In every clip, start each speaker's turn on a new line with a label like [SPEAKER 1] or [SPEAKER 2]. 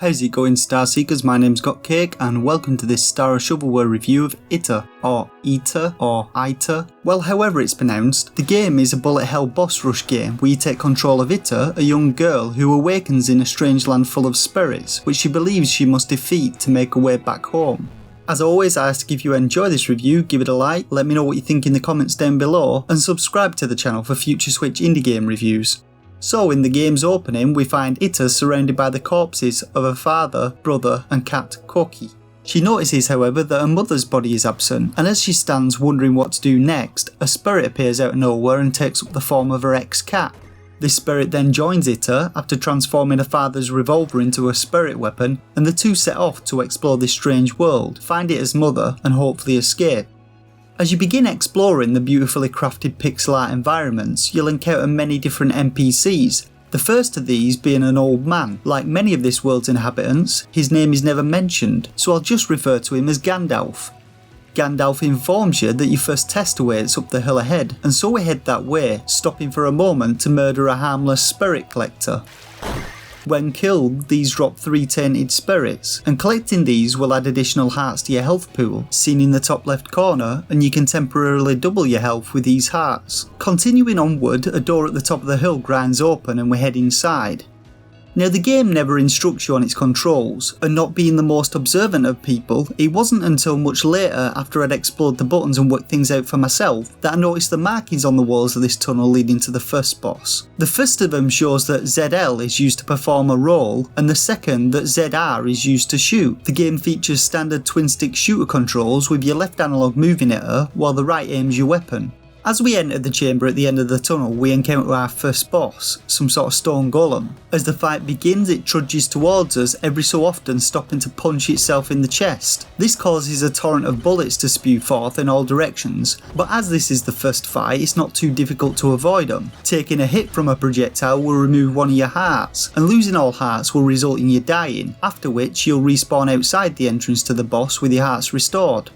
[SPEAKER 1] How's it going, Star Seekers? My name's Gotcake and welcome to this Star of Shovelware review of Itta, or Itta, or Itta. Well, however it's pronounced, the game is a bullet hell boss rush game where you take control of Itta, a young girl who awakens in a strange land full of spirits, which she believes she must defeat to make her way back home. As always, I ask if you enjoy this review, give it a like, let me know what you think in the comments down below, and subscribe to the channel for future Switch indie game reviews. So in the game's opening, we find Itta surrounded by the corpses of her father, brother and cat Koki. She notices, however, that her mother's body is absent, and as she stands wondering what to do next, a spirit appears out of nowhere and takes up the form of her ex-cat. This spirit then joins Itta after transforming her father's revolver into a spirit weapon, and the two set off to explore this strange world, find Itta's mother and hopefully escape. As you begin exploring the beautifully crafted pixel art environments, you'll encounter many different NPCs, the first of these being an old man. Like many of this world's inhabitants, his name is never mentioned, so I'll just refer to him as Gandalf. Gandalf informs you that your first test awaits up the hill ahead, and so we head that way, stopping for a moment to murder a harmless spirit collector. When killed, these drop 3 tainted spirits, and collecting these will add additional hearts to your health pool, seen in the top left corner, and you can temporarily double your health with these hearts. Continuing onward, a door at the top of the hill grinds open and we head inside. Now the game never instructs you on its controls, and not being the most observant of people, it wasn't until much later after I'd explored the buttons and worked things out for myself that I noticed the markings on the walls of this tunnel leading to the first boss. The first of them shows that ZL is used to perform a roll, and the second that ZR is used to shoot. The game features standard twin stick shooter controls with your left analog moving at her while the right aims your weapon. As we enter the chamber at the end of the tunnel, we encounter our first boss, some sort of stone golem. As the fight begins, it trudges towards us, every so often stopping to punch itself in the chest. This causes a torrent of bullets to spew forth in all directions, but as this is the first fight, it's not too difficult to avoid them. Taking a hit from a projectile will remove one of your hearts, and losing all hearts will result in you dying, after which you'll respawn outside the entrance to the boss with your hearts restored.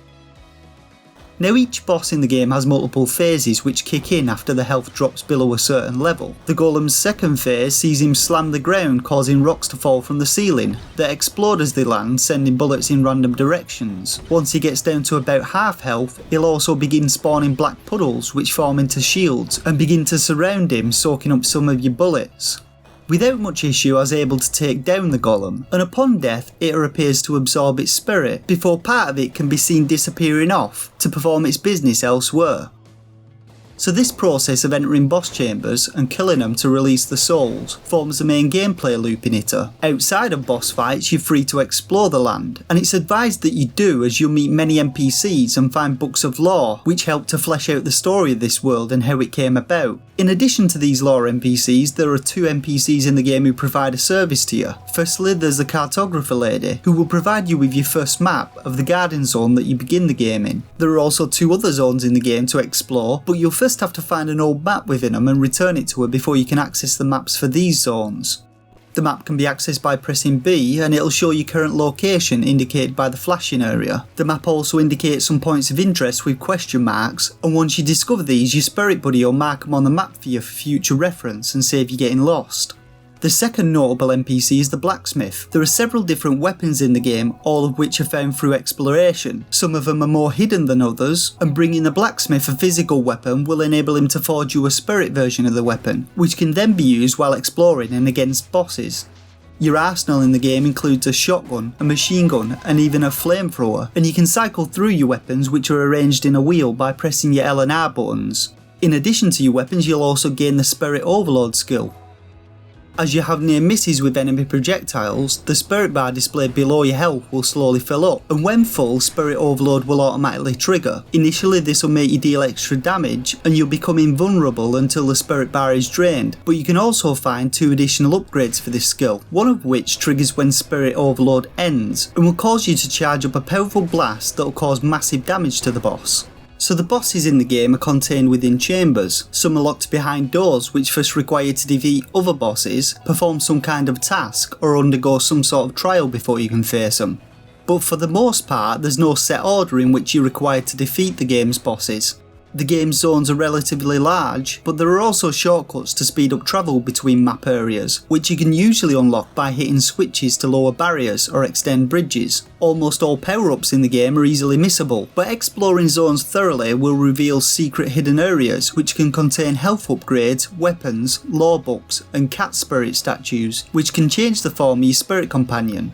[SPEAKER 1] Now each boss in the game has multiple phases which kick in after the health drops below a certain level. The golem's second phase sees him slam the ground, causing rocks to fall from the ceiling that explode as they land, sending bullets in random directions. Once he gets down to about half health, he'll also begin spawning black puddles which form into shields and begin to surround him, soaking up some of your bullets. Without much issue I was able to take down the golem, and upon death it appears to absorb its spirit, before part of it can be seen disappearing off to perform its business elsewhere. So this process of entering boss chambers and killing them to release the souls forms the main gameplay loop in Itta. Outside of boss fights you're free to explore the land, and it's advised that you do as you'll meet many NPCs and find books of lore which help to flesh out the story of this world and how it came about. In addition to these lore NPCs, there are 2 NPCs in the game who provide a service to you. Firstly, there's the cartographer lady, who will provide you with your first map of the garden zone that you begin the game in. There are also 2 other zones in the game to explore, but you'll first have to find an old map within them and return it to her before you can access the maps for these zones. The map can be accessed by pressing B and it'll show your current location indicated by the flashing area. The map also indicates some points of interest with question marks, and once you discover these, your spirit buddy will mark them on the map for you for future reference and save you getting lost. The second notable NPC is the Blacksmith. There are several different weapons in the game, all of which are found through exploration. Some of them are more hidden than others, and bringing the Blacksmith a physical weapon will enable him to forge you a spirit version of the weapon, which can then be used while exploring and against bosses. Your arsenal in the game includes a shotgun, a machine gun and even a flamethrower, and you can cycle through your weapons which are arranged in a wheel by pressing your L and R buttons. In addition to your weapons, you'll also gain the Spirit Overlord skill. As you have near misses with enemy projectiles, the spirit bar displayed below your health will slowly fill up, and when full, Spirit Overload will automatically trigger. Initially this will make you deal extra damage and you'll become invulnerable until the spirit bar is drained, but you can also find 2 additional upgrades for this skill, one of which triggers when Spirit Overload ends and will cause you to charge up a powerful blast that will cause massive damage to the boss. So the bosses in the game are contained within chambers. Some are locked behind doors which first require you to defeat other bosses, perform some kind of task or undergo some sort of trial before you can face them. But for the most part there's no set order in which you're required to defeat the game's bosses. The game's zones are relatively large, but there are also shortcuts to speed up travel between map areas, which you can usually unlock by hitting switches to lower barriers or extend bridges. Almost all power-ups in the game are easily missable, but exploring zones thoroughly will reveal secret hidden areas which can contain health upgrades, weapons, lore books, and cat spirit statues, which can change the form of your spirit companion.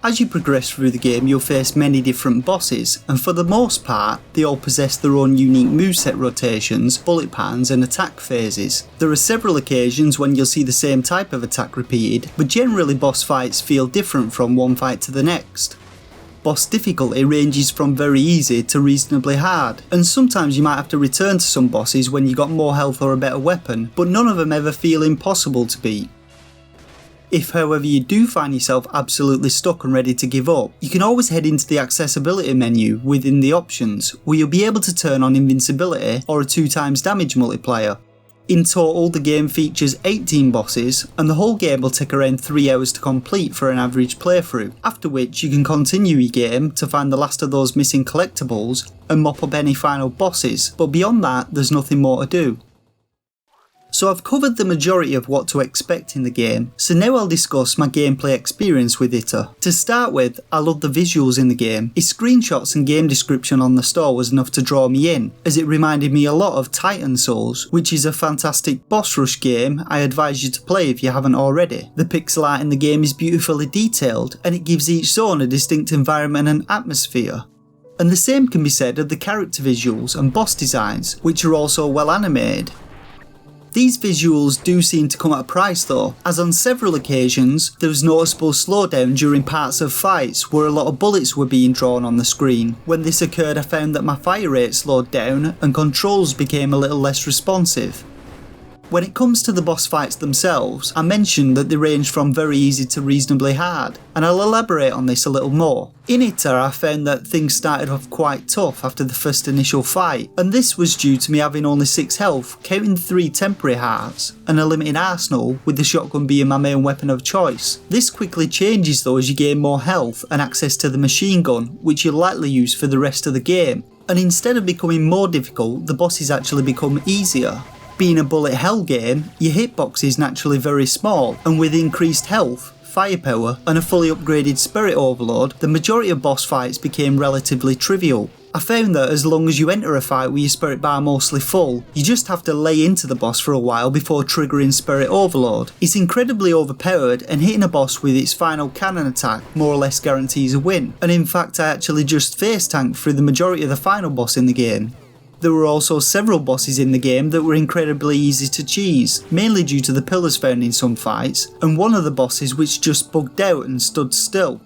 [SPEAKER 1] As you progress through the game, you'll face many different bosses, and for the most part, they all possess their own unique moveset rotations, bullet patterns and attack phases. There are several occasions when you'll see the same type of attack repeated, but generally boss fights feel different from one fight to the next. Boss difficulty ranges from very easy to reasonably hard, and sometimes you might have to return to some bosses when you got more health or a better weapon, but none of them ever feel impossible to beat. If however you do find yourself absolutely stuck and ready to give up, you can always head into the accessibility menu within the options, where you'll be able to turn on invincibility or a 2x damage multiplier. In total, the game features 18 bosses, and the whole game will take around 3 hours to complete for an average playthrough, after which you can continue your game to find the last of those missing collectibles and mop up any final bosses, but beyond that there's nothing more to do. So I've covered the majority of what to expect in the game, so now I'll discuss my gameplay experience with Itta. To start with, I love the visuals in the game. Its screenshots and game description on the store was enough to draw me in, as it reminded me a lot of Titan Souls, which is a fantastic boss rush game I advise you to play if you haven't already. The pixel art in the game is beautifully detailed, and it gives each zone a distinct environment and atmosphere. And the same can be said of the character visuals and boss designs, which are also well animated. These visuals do seem to come at a price though, as on several occasions there was noticeable slowdown during parts of fights where a lot of bullets were being drawn on the screen. When this occurred, I found that my fire rate slowed down and controls became a little less responsive. When it comes to the boss fights themselves, I mentioned that they range from very easy to reasonably hard, and I'll elaborate on this a little more. In Itta, I found that things started off quite tough after the first initial fight, and this was due to me having only 6 health, counting 3 temporary hearts, and a limited arsenal, with the shotgun being my main weapon of choice. This quickly changes though as you gain more health and access to the machine gun, which you'll likely use for the rest of the game, and instead of becoming more difficult, the bosses actually become easier. Being a bullet hell game, your hitbox is naturally very small, and with increased health, firepower and a fully upgraded spirit overload, the majority of boss fights became relatively trivial. I found that as long as you enter a fight with your spirit bar mostly full, you just have to lay into the boss for a while before triggering spirit overload. It's incredibly overpowered, and hitting a boss with its final cannon attack more or less guarantees a win, and in fact I actually just face tanked through the majority of the final boss in the game. There were also several bosses in the game that were incredibly easy to cheese, mainly due to the pillars found in some fights, and one of the bosses which just bugged out and stood still.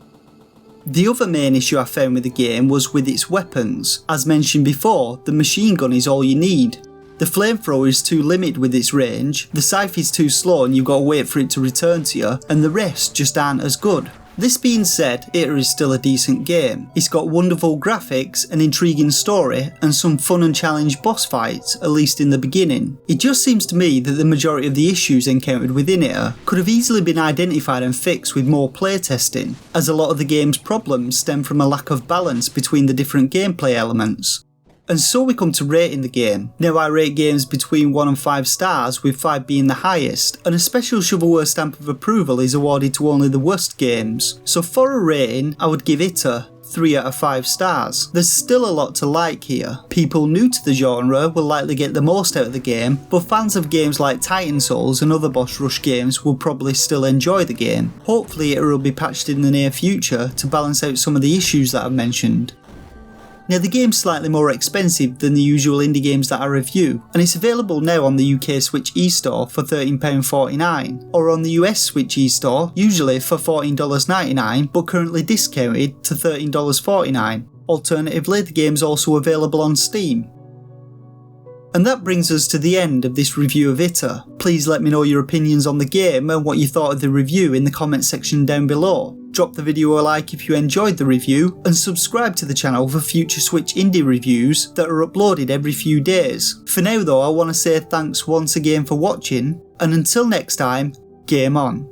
[SPEAKER 1] The other main issue I found with the game was with its weapons. As mentioned before, the machine gun is all you need. The flamethrower is too limited with its range, the scythe is too slow and you've got to wait for it to return to you, and the rest just aren't as good. This being said, Itta is still a decent game. It's got wonderful graphics, an intriguing story, and some fun and challenged boss fights, at least in the beginning. It just seems to me that the majority of the issues encountered within Itta could have easily been identified and fixed with more playtesting, as a lot of the game's problems stem from a lack of balance between the different gameplay elements. And so we come to rating the game. Now I rate games between 1 and 5 stars, with 5 being the highest, and a special shovelware stamp of approval is awarded to only the worst games. So for a rating, I would give Itta 3 out of 5 stars. There's still a lot to like here. People new to the genre will likely get the most out of the game, but fans of games like Titan Souls and other boss rush games will probably still enjoy the game. Hopefully it will be patched in the near future to balance out some of the issues that I've mentioned. Now the game's slightly more expensive than the usual indie games that I review, and it's available now on the UK Switch eStore for £13.49, or on the US Switch eStore, usually for $14.99 but currently discounted to $13.49. Alternatively, the game's also available on Steam. And that brings us to the end of this review of Itta. Please let me know your opinions on the game and what you thought of the review in the comment section down below. Drop the video a like if you enjoyed the review, and subscribe to the channel for future Switch indie reviews that are uploaded every few days. For now though, I want to say thanks once again for watching, and until next time, game on.